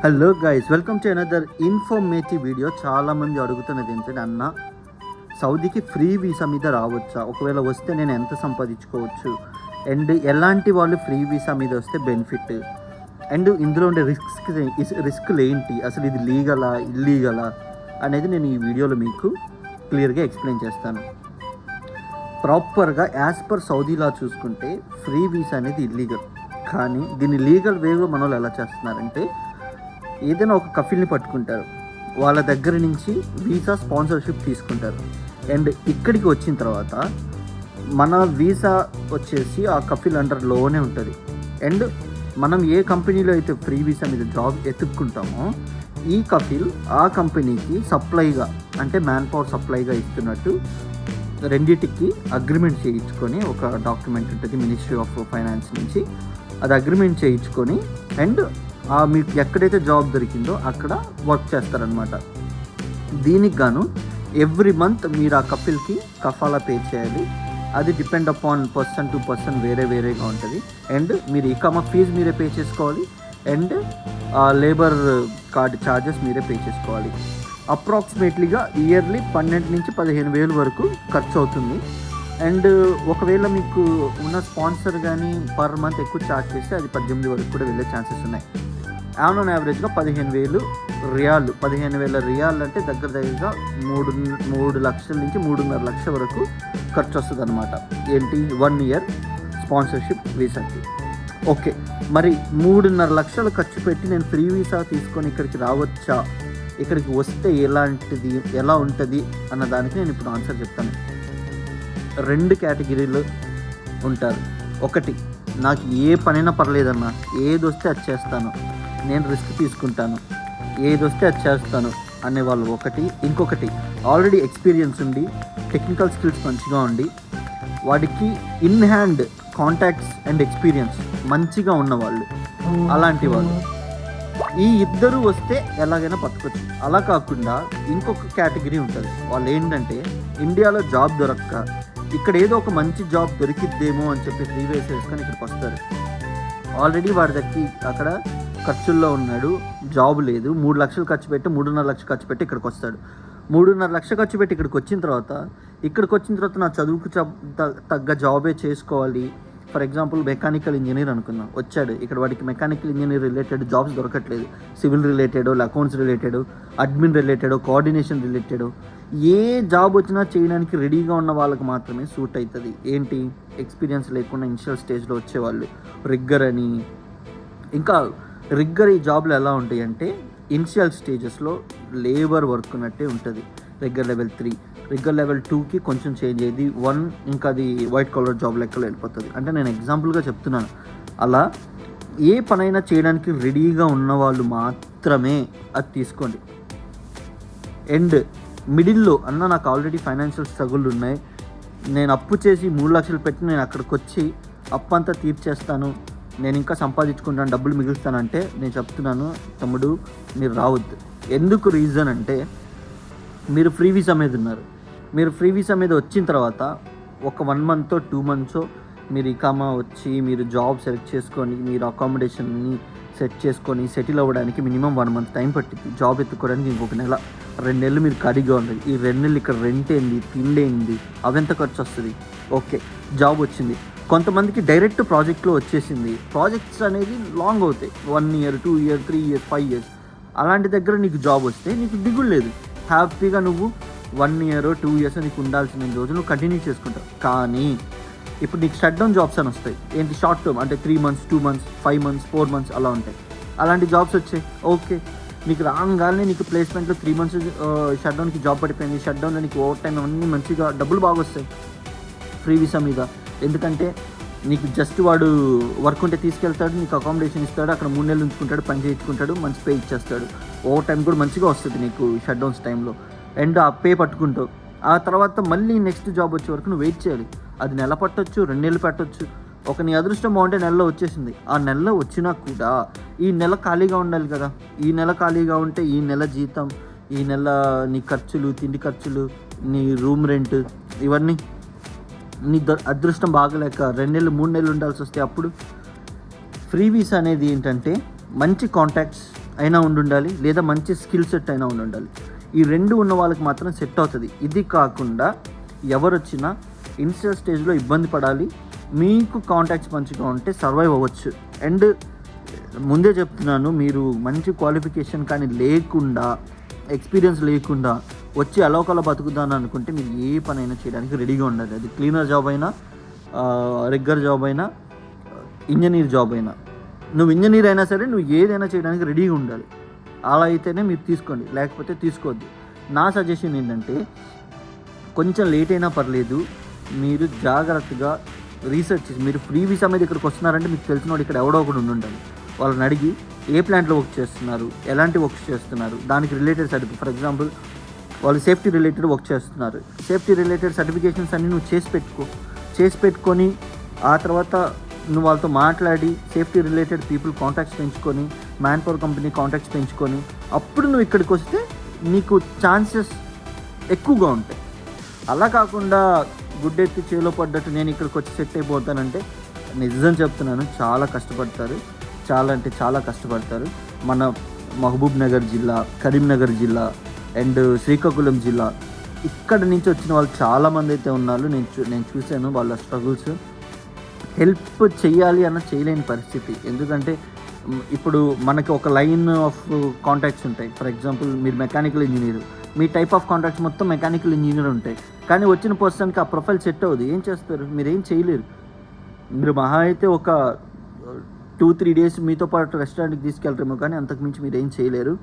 Hello guys, welcome to another informative video. చాలామంది అడుగుతున్నది ఏంటంటే, అన్న సౌదీకి ఫ్రీ వీసా మీద రావచ్చా, ఒకవేళ వస్తే నేను ఎంత సంపాదించుకోవచ్చు, అండ్ ఎలాంటి వాళ్ళు ఫ్రీ వీసా మీద వస్తే బెనిఫిట్, అండ్ ఇందులో ఉండే రిస్క్లు ఏంటి, అసలు ఇది లీగలా ఇల్లీగలా అనేది నేను ఈ వీడియోలో మీకు క్లియర్గా ఎక్స్ప్లెయిన్ చేస్తాను. ప్రాపర్గా యాజ్ పర్ సౌదీ లా చూసుకుంటే ఫ్రీ వీసా అనేది ఇల్లీగల్. కానీ దీన్ని లీగల్ వేలో మన వాళ్ళు ఎలా చేస్తున్నారంటే, ఏదైనా ఒక కఫిల్ని పట్టుకుంటారు, వాళ్ళ దగ్గర నుంచి వీసా స్పాన్సర్షిప్ తీసుకుంటారు, అండ్ ఇక్కడికి వచ్చిన తర్వాత మన వీసా వచ్చేసి ఆ కఫిల్ అండర్లోనే ఉంటుంది. అండ్ మనం ఏ కంపెనీలో అయితే ఫ్రీ వీసా మీద జాబ్ ఎత్తుక్కుంటామో ఈ కఫిల్ ఆ కంపెనీకి సప్లైగా, అంటే మ్యాన్ పవర్ సప్లైగా ఇస్తున్నట్టు రెండిటికి అగ్రిమెంట్ చేయించుకొని, ఒక డాక్యుమెంట్ ఉంటుంది మినిస్ట్రీ ఆఫ్ ఫైనాన్స్ నుంచి, అది అగ్రిమెంట్ చేయించుకొని అండ్ మీకు ఎక్కడైతే జాబ్ దొరికిందో అక్కడ వర్క్ చేస్తారనమాట. దీనికి గాను ఎవ్రీ మంత్ మీరు ఆ కపిల్కి కఫాలా పే చేయాలి. అది depend upon person to person వేరేగా ఉంటుంది. అండ్ మీరు ఇకామా ఫీజు మీరే పే చేసుకోవాలి, అండ్ లేబర్ కార్డ్ ఛార్జెస్ మీరే పే చేసుకోవాలి. అప్రాక్సిమేట్లీగా ఇయర్లీ 12 నుంచి 15,000 వరకు ఖర్చు అవుతుంది. అండ్ ఒకవేళ మీకు ఉన్న స్పాన్సర్ కానీ పర్ మంత్ ఎక్కువ ఛార్జ్ చేస్తే అది 18 వరకు కూడా వెళ్ళే ఛాన్సెస్ ఉన్నాయి. ఆన్ యావరేజ్గా 15,000 రియాల్, 15,000 రియాల్ అంటే దగ్గరగా 3 లక్షల నుంచి 3.5 లక్షల వరకు ఖర్చు వస్తుంది అనమాట. ఏంటి 1 ఇయర్ స్పాన్సర్షిప్ వీసాకి. ఓకే, మరి 3.5 లక్షలు ఖర్చు పెట్టి నేను ఫ్రీ వీసా తీసుకొని ఇక్కడికి రావచ్చా, ఇక్కడికి వస్తే ఎలా ఉంటుంది అన్న దానికి నేను ఇప్పుడు ఆన్సర్ చెప్తాను. 2 కేటగిరీలు ఉంటారు. ఒకటి, నాకు ఏ పనైనా పర్లేదన్నా, ఏది వస్తే అది చేస్తాను, నేను రిస్క్ తీసుకుంటాను, ఏది వస్తే అది చేస్తాను అనేవాళ్ళు ఒకటి. ఇంకొకటి, ఆల్రెడీ ఎక్స్పీరియన్స్ ఉండి టెక్నికల్ స్కిల్స్ మంచిగా ఉండి వాడికి in hand contacts and experience మంచిగా ఉన్నవాళ్ళు, అలాంటి వాళ్ళు. ఈ ఇద్దరు వస్తే ఎలాగైనా బతకొచ్చు. అలా కాకుండా ఇంకొక కేటగిరీ ఉంటుంది. వాళ్ళు ఏంటంటే, ఇండియాలో జాబ్ దొరక్క ఇక్కడ ఏదో ఒక మంచి జాబ్ దొరికిద్దేమో అని చెప్పి ఫ్రీ వీసా వేసుకొని ఇక్కడికి వస్తారు. ఆల్రెడీ వాడి దగ్గరికి అక్కడ ఖర్చుల్లో ఉన్నాడు, జాబ్ లేదు, 3 లక్షలు ఖర్చు పెట్టి 3.5 లక్షలు ఖర్చు పెట్టి ఇక్కడికి వస్తాడు. 3.5 లక్షలు ఖర్చు పెట్టి ఇక్కడికి వచ్చిన తర్వాత నా చదువుకు తగ్గ జాబే చేసుకోవాలి. ఫర్ ఎగ్జాంపుల్ మెకానికల్ ఇంజనీర్ అనుకుందాం, వచ్చాడు ఇక్కడ, వాడికి మెకానికల్ ఇంజనీర్ రిలేటెడ్ జాబ్స్ దొరకట్లేదు. Civil related, accounts related, admin related, coordination related, ఏ జాబ్ వచ్చినా చేయడానికి రెడీగా ఉన్న వాళ్ళకి మాత్రమే సూట్ అవుతుంది. ఏంటి, ఎక్స్పీరియన్స్ లేకుండా ఇనిషియల్ స్టేజ్లో వచ్చేవాళ్ళు. రిగ్గర్ అని, ఇంకా రిగ్గర్ ఈ జాబ్లు ఎలా ఉంటాయి అంటే, ఇనిషియల్ స్టేజెస్లో లేబర్ వర్క్ ఉన్నట్టే ఉంటుంది. రిగ్గర్ లెవెల్ 3, రిగ్గర్ లెవెల్ 2కి కొంచెం చేంజ్ అయ్యేది, 1 ఇంకా అది వైట్ కాలర్ జాబ్ లెక్కలో వెళ్ళిపోతుంది. అంటే నేను ఎగ్జాంపుల్గా చెప్తున్నాను. అలా ఏ పనైనా చేయడానికి రెడీగా ఉన్నవాళ్ళు మాత్రమే అది తీసుకోండి. అండ్ మిడిల్లో, అన్న నాకు ఆల్రెడీ ఫైనాన్షియల్ స్ట్రగుల్ ఉన్నాయి, నేను అప్పు చేసి 3 లక్షలు పెట్టి నేను అక్కడికి వచ్చి అప్పు అంతా తీర్చేస్తాను, నేను ఇంకా సంపాదించుకుంటాను, డబ్బులు మిగులుస్తానంటే నేను చెప్తున్నాను, తమ్ముడు మీరు రావద్దు. ఎందుకు రీజన్ అంటే, మీరు ఫ్రీ వీసా మీద ఉన్నారు. మీరు ఫ్రీ వీసా మీద వచ్చిన తర్వాత ఒక 1 మంత్ 2 మంత్స్ మీరు ఇకామా వచ్చి మీరు జాబ్ సెలెక్ట్ చేసుకొని మీరు అకామిడేషన్ని సెట్ చేసుకొని సెటిల్ అవ్వడానికి మినిమం 1 మంత్ టైం పట్టింది. జాబ్ ఎత్తుకోవడానికి ఇంకొక నెల, 2 నెలలు మీరు ఖాళీగా ఉండాలి. ఈ 2 నెలలు ఇక్కడ రెంట్ ఏంది, తిండి ఏంది, అవెంత ఖర్చు వస్తుంది. ఓకే, జాబ్ వచ్చింది. కొంతమందికి డైరెక్ట్ ప్రాజెక్ట్లో వచ్చేసింది. ప్రాజెక్ట్స్ అనేది లాంగ్ అవుతాయి, 1 ఇయర్ 2 ఇయర్ 3 ఇయర్స్ 5 ఇయర్స్. అలాంటి దగ్గర నీకు జాబ్ వస్తే నీకు దిగులు లేదు, హ్యాపీగా నువ్వు 1 ఇయర్ 2 ఇయర్స్ నీకు ఉండాల్సిన రోజు నువ్వు కంటిన్యూ చేసుకుంటావు. కానీ ఇప్పుడు నీకు షట్ డౌన్ జాబ్స్ అని వస్తాయి. ఏంటి, షార్ట్ టర్మ్, అంటే 3 మంత్స్ 2 మంత్స్ 5 మంత్స్ 4 మంత్స్ అలా ఉంటాయి. అలాంటి జాబ్స్ వచ్చాయి. ఓకే, నీకు రాగానే నీకు ప్లేస్మెంట్లో 3 మంత్స్ షట్ డౌన్కి జాబ్ పడిపోయింది. షట్ డౌన్లో నీకు ఓవర్ టైం అన్నీ మంచిగా డబ్బులు బాగా వస్తాయి ఫ్రీ వీసా మీద. ఎందుకంటే నీకు జస్ట్ వాడు వర్క్ ఉంటే తీసుకెళ్తాడు, నీకు అకామిడేషన్ ఇస్తాడు, అక్కడ 3 నెలలు ఉంచుకుంటాడు, పని చేయించుకుంటాడు, మంచి పే ఇచ్చేస్తాడు. ఓవర్ టైం కూడా మంచిగా వస్తుంది నీకు షట్ డౌన్స్ టైంలో. అండ్ ఆ పే పట్టుకుంటావు. ఆ తర్వాత మళ్ళీ నెక్స్ట్ జాబ్ వచ్చే వరకు నువ్వు వెయిట్ చేయాలి. అది నెల పట్టొచ్చు, 2 నెలలు పట్టొచ్చు. ఒక నీ అదృష్టం బాగుంటే నెలలో వచ్చేసింది. ఆ నెలలో వచ్చినా కూడా ఈ నెల ఖాళీగా ఉండాలి కదా. ఈ నెల ఖాళీగా ఉంటే ఈ నెల జీతం, ఈ నెల నీ ఖర్చులు, తిండి ఖర్చులు, నీ రూమ్ రెంట్, ఇవన్నీ నీ అదృష్టం బాగలేక 2 నెలలు 3 నెలలు ఉండాల్సి వస్తే అప్పుడు ఫ్రీ వీసా అనేది ఏంటంటే మంచి కాంటాక్ట్స్ అయినా ఉండాలి, లేదా మంచి స్కిల్ సెట్ అయినా ఉండాలి. ఈ రెండు ఉన్న వాళ్ళకి మాత్రం సెట్ అవుతుంది. ఇది కాకుండా ఎవరు వచ్చినా ఇనిషియల్ స్టేజ్లో ఇబ్బంది పడాలి. మీకు కాంటాక్ట్స్ మంచిగా ఉంటే సర్వైవ్ అవ్వచ్చు. అండ్ ముందే చెప్తున్నాను, మీరు మంచి క్వాలిఫికేషన్ కానీ లేకుండా, ఎక్స్పీరియన్స్ లేకుండా వచ్చి అలోకలా బతుకుతాను అనుకుంటే మీరు ఏ పనైనా చేయడానికి రెడీగా ఉండాలి. అది క్లీనర్ జాబ్ అయినా, రెగ్యులర్ జాబ్ అయినా, ఇంజనీర్ జాబ్ అయినా. నువ్వు ఇంజనీర్ అయినా సరే నువ్వు ఏదైనా చేయడానికి రెడీగా ఉండాలి. అలా అయితేనే మీరు తీసుకోండి, లేకపోతే తీసుకోవద్దు. నా సజెషన్ ఏంటంటే కొంచెం లేట్ అయినా పర్లేదు, మీరు జాగ్రత్తగా రీసెర్చ్ చేసి, మీరు ఫ్రీ వీసా మీద ఇక్కడికి వస్తున్నారంటే మీకు తెలిసిన వాడు ఇక్కడ ఎవడో ఒకడు ఉండాలి. వాళ్ళని అడిగి ఏ ప్లాంట్లో వర్క్ చేస్తున్నారు, ఎలాంటి వర్క్స్ చేస్తున్నారు, దానికి రిలేటెడ్ సర్టిఫికేట్. ఫర్ ఎగ్జాంపుల్ వాళ్ళు సేఫ్టీ రిలేటెడ్ వర్క్ చేస్తున్నారు, సేఫ్టీ రిలేటెడ్ సర్టిఫికేషన్స్ అన్నీ నువ్వు చేసి పెట్టుకొని ఆ తర్వాత నువ్వు వాళ్ళతో మాట్లాడి సేఫ్టీ రిలేటెడ్ పీపుల్ కాంటాక్ట్స్ పెంచుకొని, మ్యాన్ పవర్ కంపెనీ కాంటాక్ట్స్ పెంచుకొని అప్పుడు నువ్వు ఇక్కడికి వస్తే నీకు ఛాన్సెస్ ఎక్కువగా ఉంటాయి. అలా కాకుండా గుడ్డెత్తి చేలో పడ్డట్టు నేను ఇక్కడికి వచ్చి సెట్ అయిపోతానంటే నిజం చెప్తున్నాను, చాలా కష్టపడతారు. చాలా అంటే చాలా కష్టపడతారు. మన మహబూబ్ నగర్ జిల్లా, కరీంనగర్ జిల్లా అండ్ శ్రీకాకుళం జిల్లా ఇక్కడ నుంచి వచ్చిన వాళ్ళు చాలామంది అయితే ఉన్నారు. నేను చూశాను వాళ్ళ స్ట్రగుల్స్. హెల్ప్ చేయాలి అన్న చేయలేని పరిస్థితి. ఎందుకంటే ఇప్పుడు మనకి ఒక లైన్ ఆఫ్ కాంటాక్ట్స్ ఉంటాయి. ఫర్ ఎగ్జాంపుల్ మీరు mechanical engineer, me type of contacts మొత్తం మెకానికల్ ఇంజనీర్ ఉంటాయి. కానీ వచ్చిన పర్సన్కి ఆ ప్రొఫైల్ సెట్ అవ్వదు. ఏం చేస్తారు? మీరు ఏం చేయలేరు. మీరు మహా అయితే ఒక 2-3 డేస్ మీతో పాటు రెస్టారెంట్కి తీసుకెళ్తారేమో, కానీ అంతకుమించి మీరు ఏం చేయలేరు.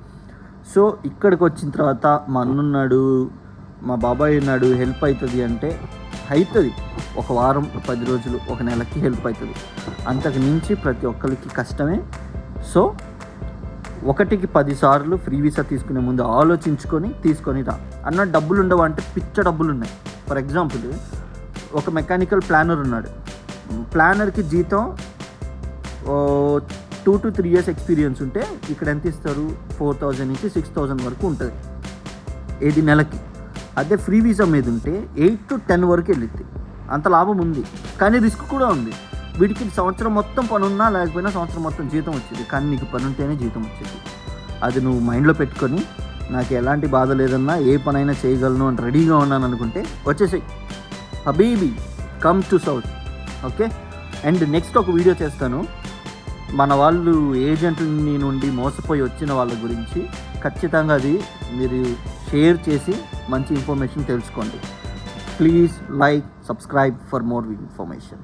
సో ఇక్కడికి వచ్చిన తర్వాత మా అన్నున్నాడు, మా బాబాయ్ ఉన్నాడు, హెల్ప్ అవుతుంది అంటే అవుతుంది. ఒక వారం, 10 రోజులు, ఒక నెలకి హెల్ప్ అవుతుంది. అంతకు మించి ప్రతి ఒక్కరికి కష్టమే. సో 1కి 10 సార్లు ఫ్రీ వీసా తీసుకునే ముందు ఆలోచించుకొని తీసుకొని రా. అన్న డబ్బులు ఉండవు అంటే పిచ్చ డబ్బులు ఉన్నాయి. ఫర్ ఎగ్జాంపుల్ ఒక మెకానికల్ ప్లానర్ ఉన్నాడు. ప్లానర్కి జీతం 2 to 3 years ఎక్స్పీరియన్స్ ఉంటే ఇక్కడ ఎంత ఇస్తారు? 4,000 నుంచి 6,000 వరకు ఉంటుంది ఏది నెలకి. అదే ఫ్రీ వీసా మీద ఉంటే 8 to 10 వరకు వెళ్ళిద్ది. అంత లాభం ఉంది, కానీ రిస్క్ కూడా ఉంది. వీడికి సంవత్సరం మొత్తం పని ఉన్నా లేకపోయినా సంవత్సరం మొత్తం జీతం వచ్చేది, కానీ నీకు పని ఉంటేనే జీతం వచ్చేది. అది నువ్వు మైండ్లో పెట్టుకొని నాకు ఎలాంటి బాధ లేదన్నా ఏ పనైనా చేయగలను అని రెడీగా ఉన్నాను అనుకుంటే వచ్చేసాయి. Habibi come to south. Okay. And next ఒక వీడియో చేస్తాను మన వాళ్ళు ఏజెంట్ని నుండి మోసపోయి వచ్చిన వాళ్ళ గురించి. ఖచ్చితంగా అది మీరు షేర్ చేసి మంచి ఇన్ఫర్మేషన్ తెలుసుకోండి. Please like, subscribe for more information.